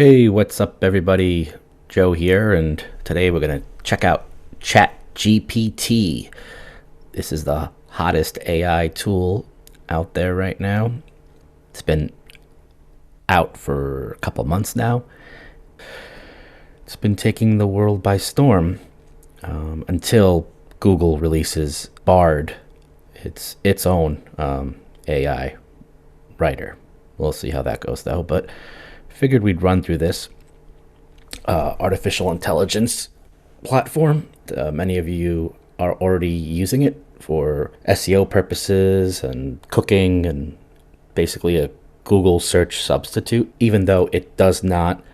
Hey, what's up, everybody? Joe here, and today we're going to check out ChatGPT. This is the hottest AI tool out there right now. It's been out for a couple months now. It's been taking the world by storm until Google releases Bard, its own AI writer. We'll see how that goes, though, but figured we'd run through this artificial intelligence platform. Many of you are already using it for SEO purposes and cooking and basically a Google search substitute, even though it does not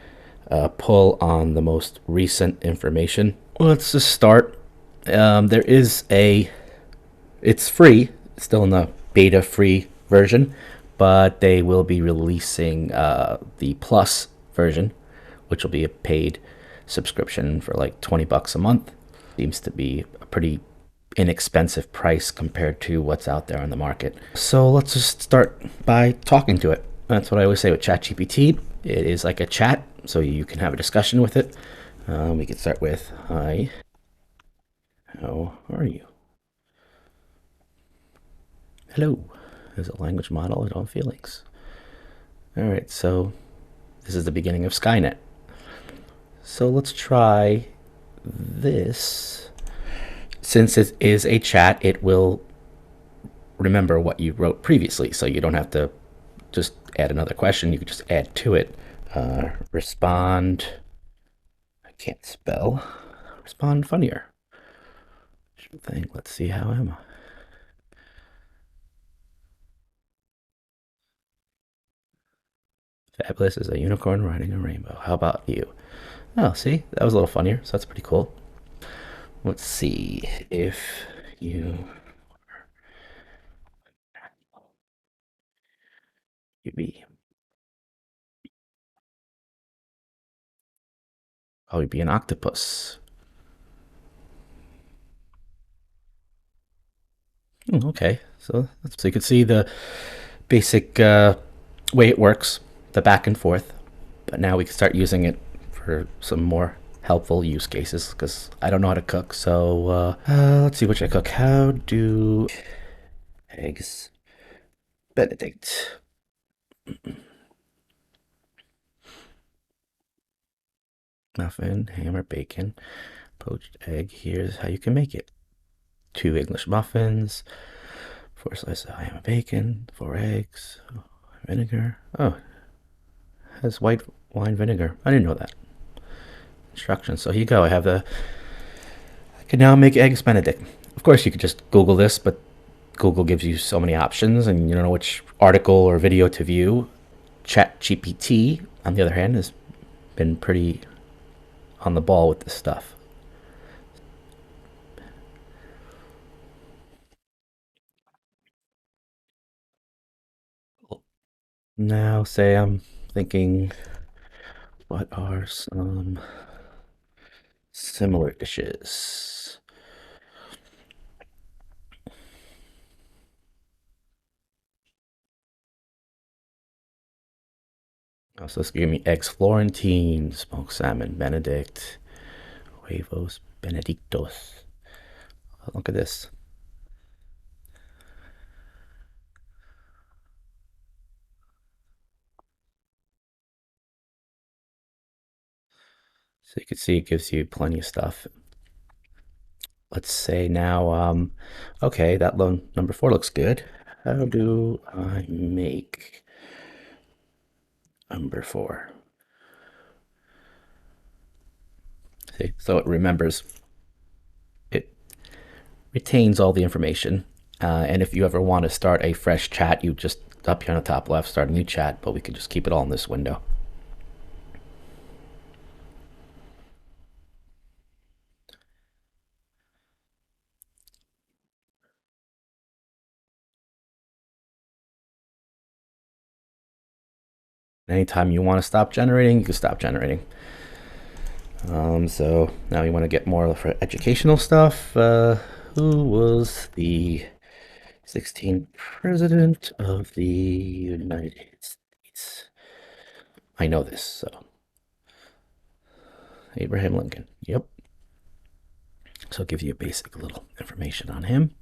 pull on the most recent information. Well, let's just start. There is it's free, it's still in the beta free version, but they will be releasing the plus version, which will be a paid subscription for like $20 a month. Seems to be a pretty inexpensive price compared to what's out there on the market. So let's just start by talking to it. That's what I always say with ChatGPT. It is like a chat, so you can have a discussion with it. We can start with, "Hi, how are you?" "Hello." Is a language model with own feelings. All right, so this is the beginning of Skynet. So let's try this. Since it is a chat, it will remember what you wrote previously, so you don't have to just add another question. You can just add to it. Respond. I can't spell. Respond funnier. Thing. Let's see how am I. Fabulous is a unicorn riding a rainbow. How about you? Oh, see, that was a little funnier, so that's pretty cool. Let's see if you be. Oh, you'd be an octopus. Okay, so you can see the basic way it works, the back and forth. But now we can start using it for some more helpful use cases because I don't know how to cook. So let's see what should I cook. How do eggs Benedict? Muffin, ham or bacon, poached egg. Here's how you can make it: 2 English muffins, 4 slices of ham and bacon, 4 eggs, vinegar. Oh, it has white wine vinegar. I didn't know that. Instructions. So here you go. I can now make eggs Benedict. Of course, you could just Google this, but Google gives you so many options, and you don't know which article or video to view. ChatGPT, on the other hand, has been pretty on the ball with this stuff. Now, say I'm thinking, what are some similar dishes? Oh, so it's giving me eggs Florentine, smoked salmon Benedict, huevos Benedictos. Oh, look at this. So you can see it gives you plenty of stuff. Let's say now, okay, that number 4 looks good. How do I make number 4? See, so it remembers, it retains all the information. And if you ever want to start a fresh chat, you just up here on the top left, start a new chat, but we can just keep it all in this window. Anytime you want to stop generating, you can stop generating. So now we want to get more for educational stuff. Who was the 16th president of the United States? I know this, so Abraham Lincoln. Yep. So it gives you a basic little information on him.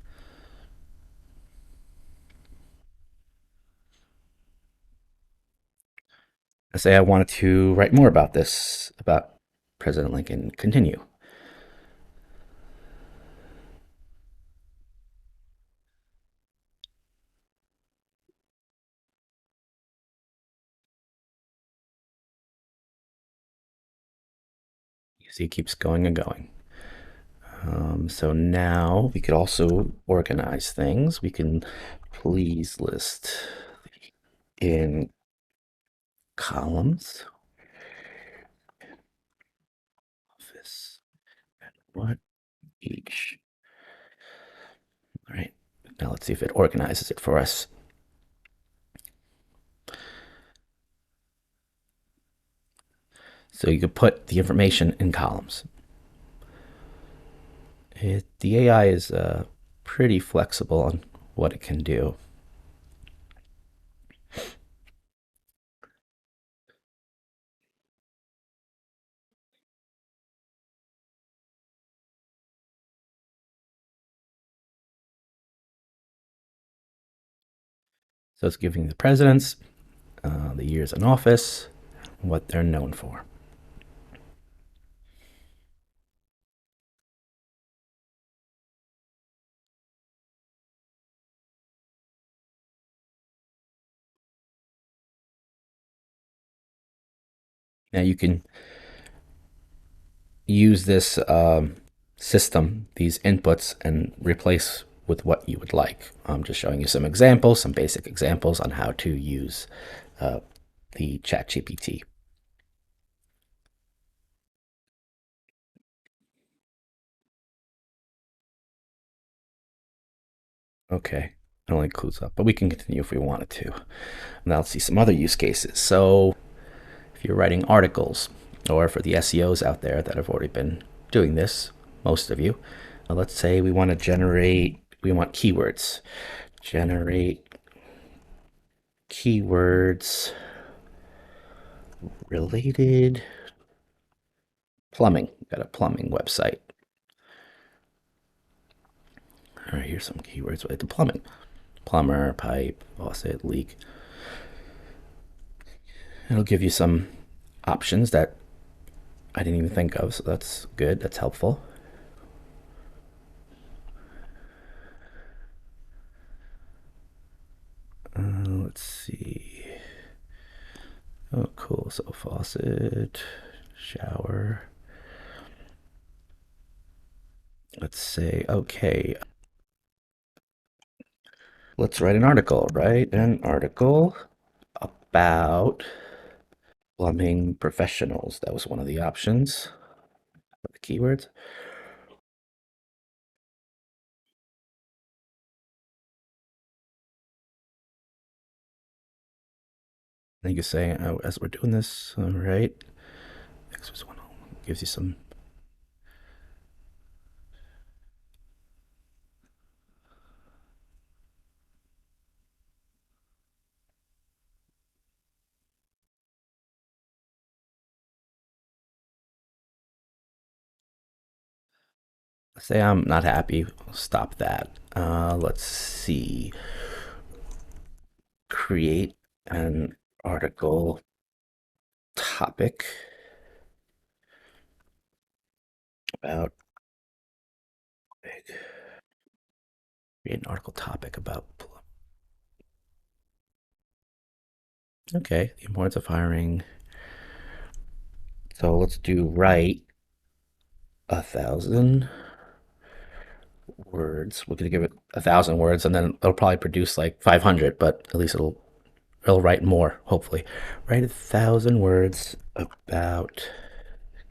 I say I wanted to write more about this, about President Lincoln. Continue. You see, it keeps going and going. So now we could also organize things. We can please list in columns. Office and what each. All right. Now let's see if it organizes it for us. So you could put the information in columns. The AI is pretty flexible on what it can do. So it's giving the presidents the years in office, what they're known for. Now you can use this system, these inputs, and replace with what you would like. I'm just showing you some examples, some basic examples on how to use the ChatGPT. Okay, it only includes up, but we can continue if we wanted to. Now let's see some other use cases. So if you're writing articles, or for the SEOs out there that have already been doing this, most of you, let's say we want keywords. Generate keywords related plumbing. Got a plumbing website. All right, here's some keywords related to plumbing. Plumber, pipe, faucet, leak. It'll give you some options that I didn't even think of, so that's good. That's helpful. Let's see. Oh, cool. So faucet, shower. Let's say, okay, let's write an article. Write an article about plumbing professionals. That was one of the options, the keywords. Then you can say, as we're doing this, all right, next was one gives you some. Say I'm not happy. Stop that. Let's see. Create an article topic about create an article topic about. Okay, the importance of hiring. So let's do write 1,000 words. We're gonna give it 1,000 words, and then it'll probably produce like 500, but at least it'll write more. Hopefully, write 1,000 words about.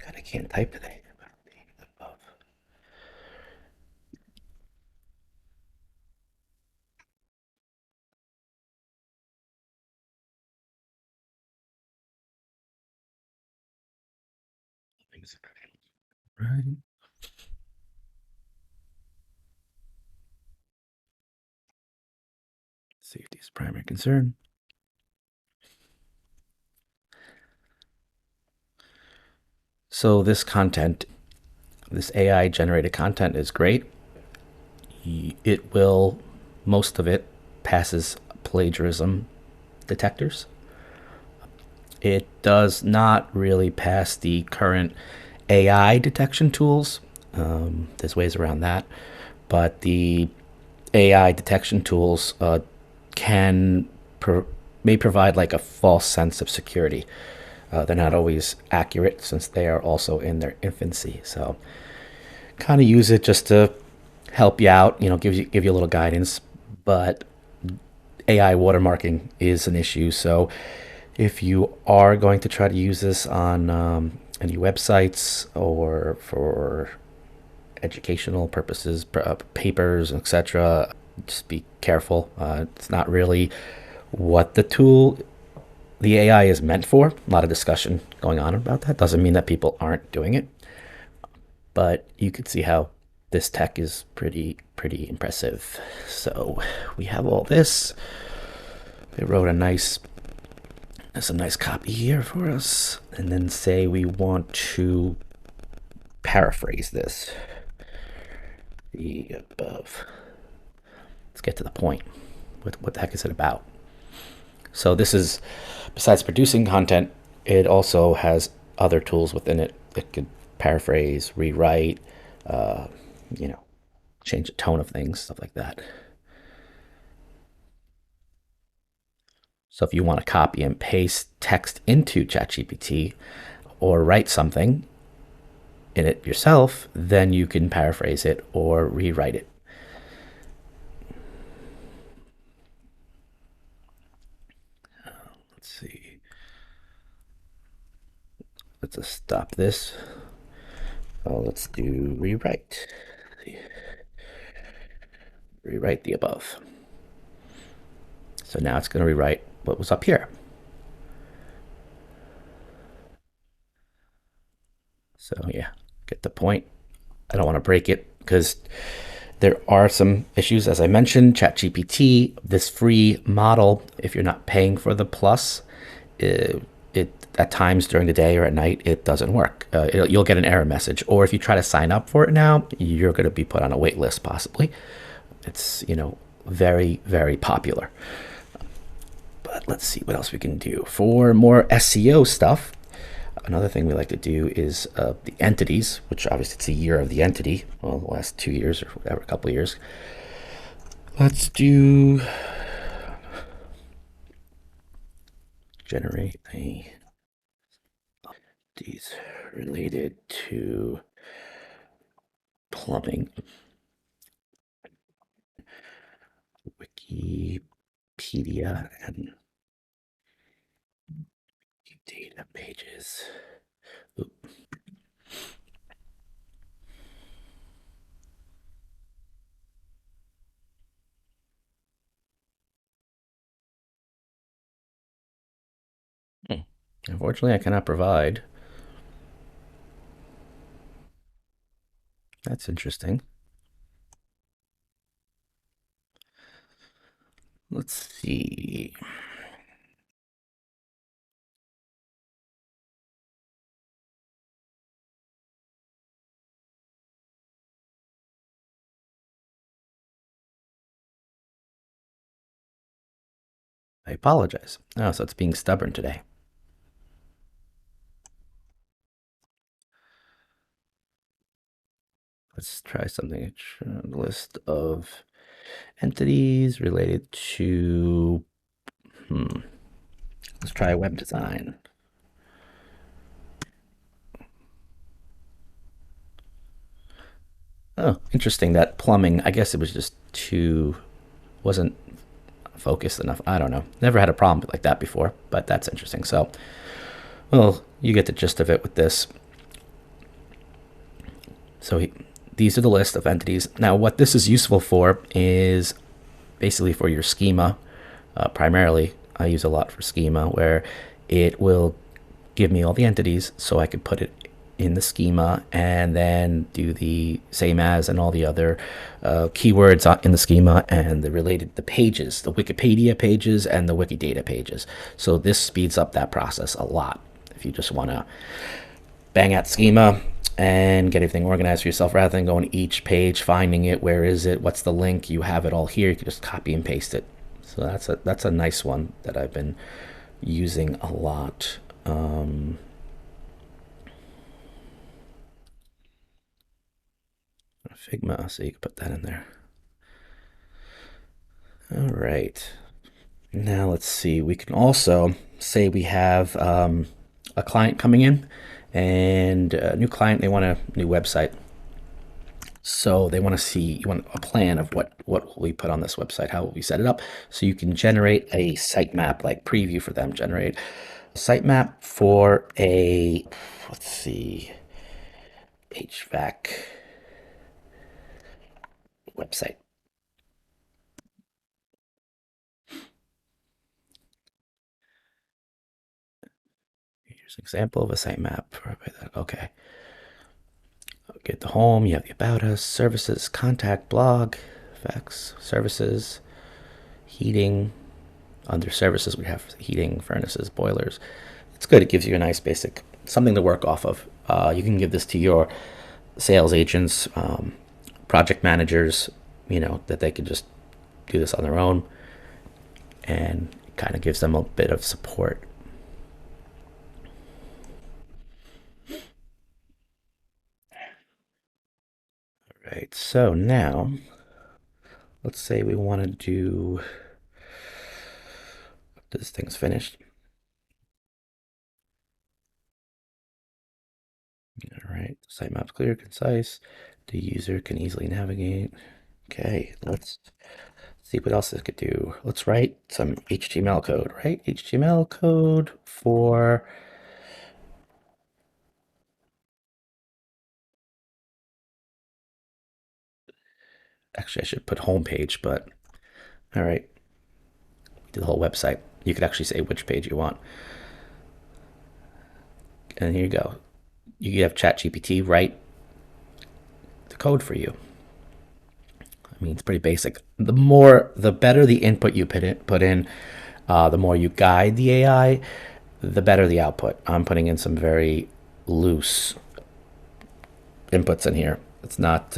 God, I can't type today. Above. Right. Safety is primary concern. So this content, this AI generated content is great. It will, most of it passes plagiarism detectors. It does not really pass the current AI detection tools. There's ways around that, but the AI detection tools can may provide like a false sense of security. They're not always accurate since they are also in their infancy. So, kind of use it just to help you out. Give you a little guidance. But AI watermarking is an issue. So, if you are going to try to use this on any websites or for educational purposes, papers, etc., just be careful. It's not really what the AI is meant for. A lot of discussion going on about that. Doesn't mean that people aren't doing it, but you could see how this tech is pretty impressive. So we have all this. They wrote there's a nice copy here for us, and then say we want to paraphrase this. The above. Let's get to the point. What the heck is it about? So this is, besides producing content, it also has other tools within it. It could paraphrase, rewrite, uh, you know, change the tone of things, stuff like that. So if you want to copy and paste text into ChatGPT or write something in it yourself, then you can paraphrase it or rewrite it. Let's see. Let's just stop this. Let's do rewrite. Rewrite the above. So now it's going to rewrite what was up here. So yeah, get the point. I don't want to break it because there are some issues. As I mentioned, ChatGPT, this free model, if you're not paying for the plus, it at times during the day or at night, it doesn't work. You'll get an error message. Or if you try to sign up for it now, you're going to be put on a wait list possibly. It's, very, very popular. But let's see what else we can do. For more SEO stuff, another thing we like to do is the entities, which obviously it's a year of the entity. Well, the last 2 years or whatever, a couple of years. Let's do generate these related to plumbing. Wikipedia and data pages. Oop. Unfortunately, I cannot provide. That's interesting. Let's see. I apologize. Oh, so it's being stubborn today. Let's try something. A list of entities related to. Let's try web design. Oh, interesting. That plumbing. I guess it was just wasn't focused enough. I don't know. Never had a problem like that before, but that's interesting. So, well, you get the gist of it with this. So these are the list of entities. Now, what this is useful for is basically for your schema. Primarily, I use a lot for schema, where it will give me all the entities so I could put it in the schema and then do the same as and all the other keywords in the schema and the pages, the Wikipedia pages and the Wikidata pages. So this speeds up that process a lot if you just want to bang out schema and get everything organized for yourself rather than going to each page, finding it, where is it, what's the link, you have it all here, you can just copy and paste it. So that's a nice one that I've been using a lot. Figma, so you can put that in there. All right. Now let's see. We can also say we have a client coming in, and a new client, they want a new website. So they want to see, you want a plan of what will we put on this website, how will we set it up. So you can generate a sitemap, like preview for them, generate a sitemap for a, let's see, HVAC website. Here's an example of a sitemap. Okay. Get the home, you have the about us, services, contact, blog, fax, services, heating. Under services, we have heating, furnaces, boilers. It's good. It gives you a nice basic, something to work off of. You can give this to your sales agents, project managers, that they can just do this on their own, and it kind of gives them a bit of support. All right, so now let's say we want to do, this thing's finished. All right, sitemap's clear, concise. The user can easily navigate. Okay, let's see what else this could do. Let's write some HTML code, right? HTML code for, actually I should put homepage, but all right, do the whole website. You could actually say which page you want. And here you go. You have ChatGPT write the code for you. I mean, it's pretty basic. The better the input you put in, the more you guide the AI, the better the output. I'm putting in some very loose inputs in here. It's not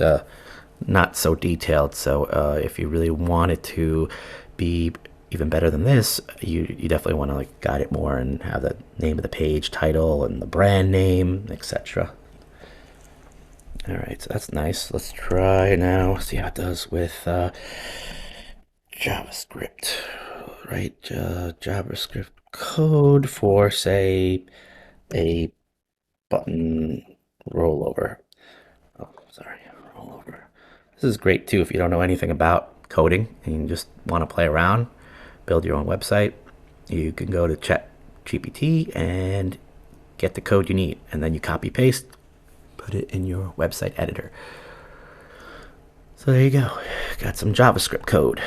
so detailed. So if you really want it to be even better than this, you definitely want to like guide it more and have the name of the page, title, and the brand name, etc. All right, so that's nice. Let's try now, see how it does with JavaScript. Right, JavaScript code for, say, a button rollover. Oh, sorry, rollover. This is great too if you don't know anything about coding and you just want to play around, build your own website. You can go to ChatGPT and get the code you need, and then you copy paste, put it in your website editor. So there you go. Got some JavaScript code.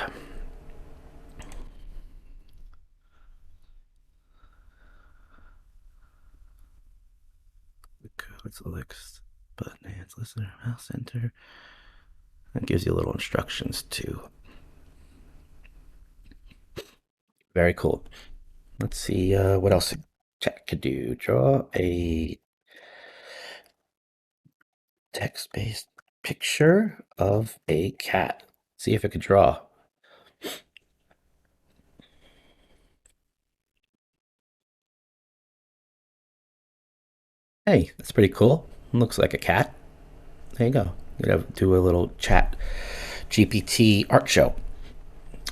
The code selects button hands, listener, mouse enter. It gives you little instructions too. Very cool. Let's see what else Chat could do. Draw a text-based picture of a cat. See if it could draw. Hey, that's pretty cool. Looks like a cat. There you go. You have do a little Chat GPT art show.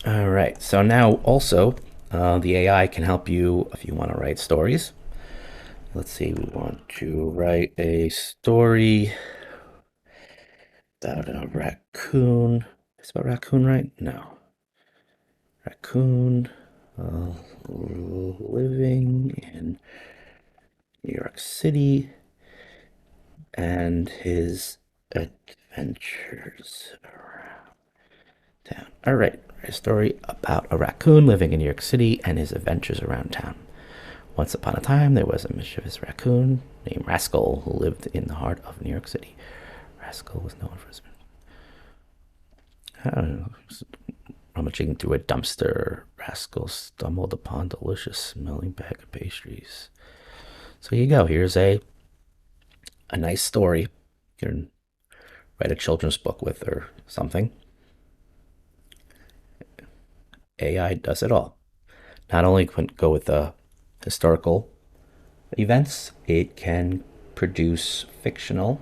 All right. So now also the AI can help you if you want to write stories. Let's see. We want to write a story about a raccoon. Is about raccoon, right? No. Raccoon living in New York City and his adventures around town. All right, a story about a raccoon living in New York City and his adventures around town. Once upon a time, there was a mischievous raccoon named Rascal who lived in the heart of New York City. Rascal was known for his rummaging through a dumpster. Rascal stumbled upon delicious smelling bag of pastries. So here you go. Here's a a nice story you can write a children's book with or something. AI does it all. Not only can it go with the historical events, it can produce fictional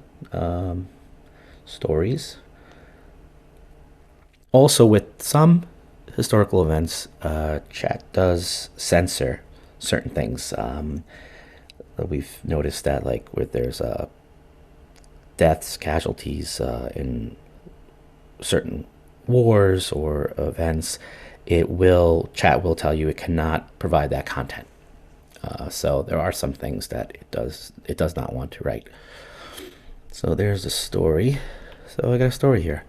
stories. Also, with some historical events, chat does censor certain things. We've noticed that, like, where there's deaths, casualties in certain wars or events, chat will tell you it cannot provide that content. So there are some things that it does not want to write. So there's a story. So I got a story here.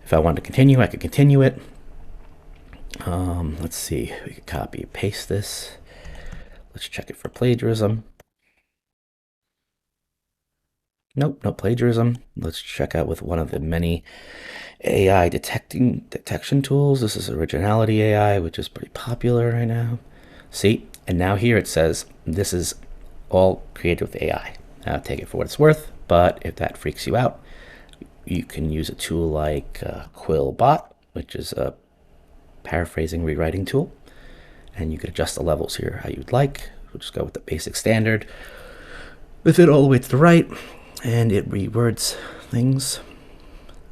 If I want to continue, I could continue it. Let's see. We could copy and paste this. Let's check it for plagiarism. Nope, no plagiarism. Let's check out with one of the many AI detection tools. This is Originality AI, which is pretty popular right now. See, and now here it says this is all created with AI. Now take it for what it's worth, but if that freaks you out, you can use a tool like Quillbot, which is a paraphrasing rewriting tool, and you can adjust the levels here how you'd like. We'll just go with the basic standard with it all the way to the right, and it rewords things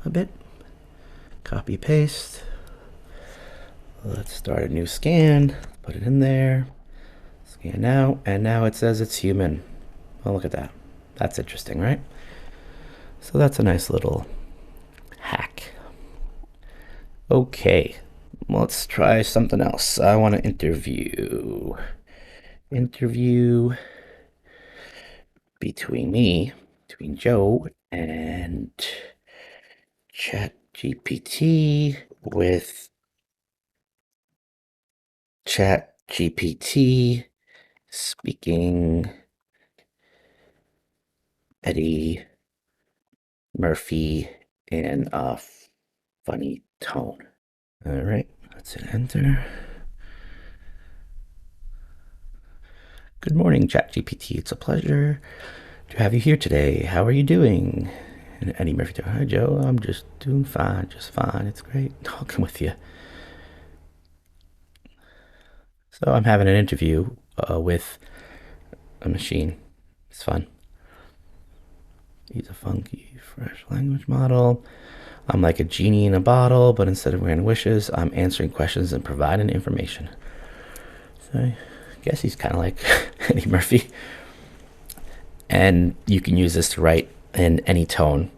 a bit. Copy paste. Let's start a new scan, put it in there, scan now, and now it says it's human. Oh, look at that. That's interesting, right? So that's a nice little hack. Okay, let's try something else. I want to interview between Joe and ChatGPT with ChatGPT speaking Eddie Murphy in a funny tone. All right, let's hit enter. Good morning, ChatGPT. It's a pleasure to have you here today. How are you doing? And Eddie Murphy, hi Joe. I'm just doing fine, just fine. It's great talking with you. So I'm having an interview with a machine. It's fun. He's a funky, fresh language model. I'm like a genie in a bottle, but instead of granting wishes, I'm answering questions and providing information. So I guess he's kind of like Eddie Murphy. And you can use this to write in any tone,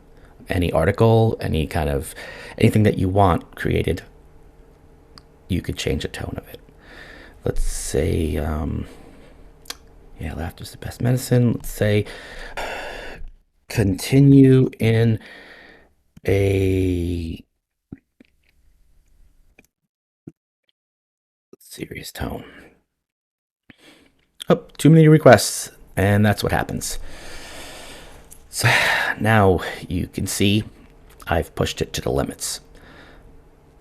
any article, anything that you want created. You could change the tone of it. Let's say, laughter's the best medicine. Let's say, continue in a serious tone. Oh, too many requests, and that's what happens. So now you can see I've pushed it to the limits.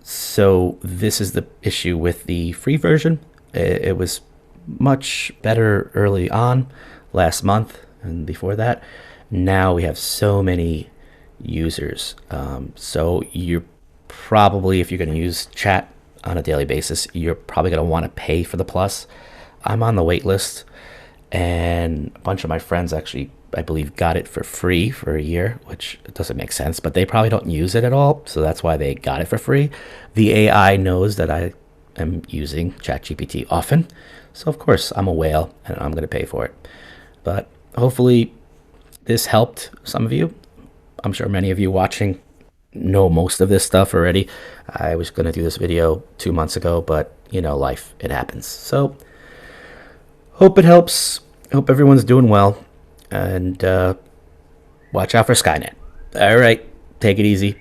So this is the issue with the free version. It was much better early on, last month and before that. Now we have so many users. So you're probably, if you're going to use chat on a daily basis, you're probably going to want to pay for the plus. I'm on the wait list, and a bunch of my friends actually, I believe, got it for free for a year, which doesn't make sense, but they probably don't use it at all, so that's why they got it for free. The AI knows that I am using ChatGPT often, so of course I'm a whale and I'm going to pay for it. But hopefully this helped some of you. I'm sure many of you watching know most of this stuff already. I was going to do this video 2 months ago, but life, it happens. So hope it helps. Hope everyone's doing well. And watch out for Skynet. All right, take it easy.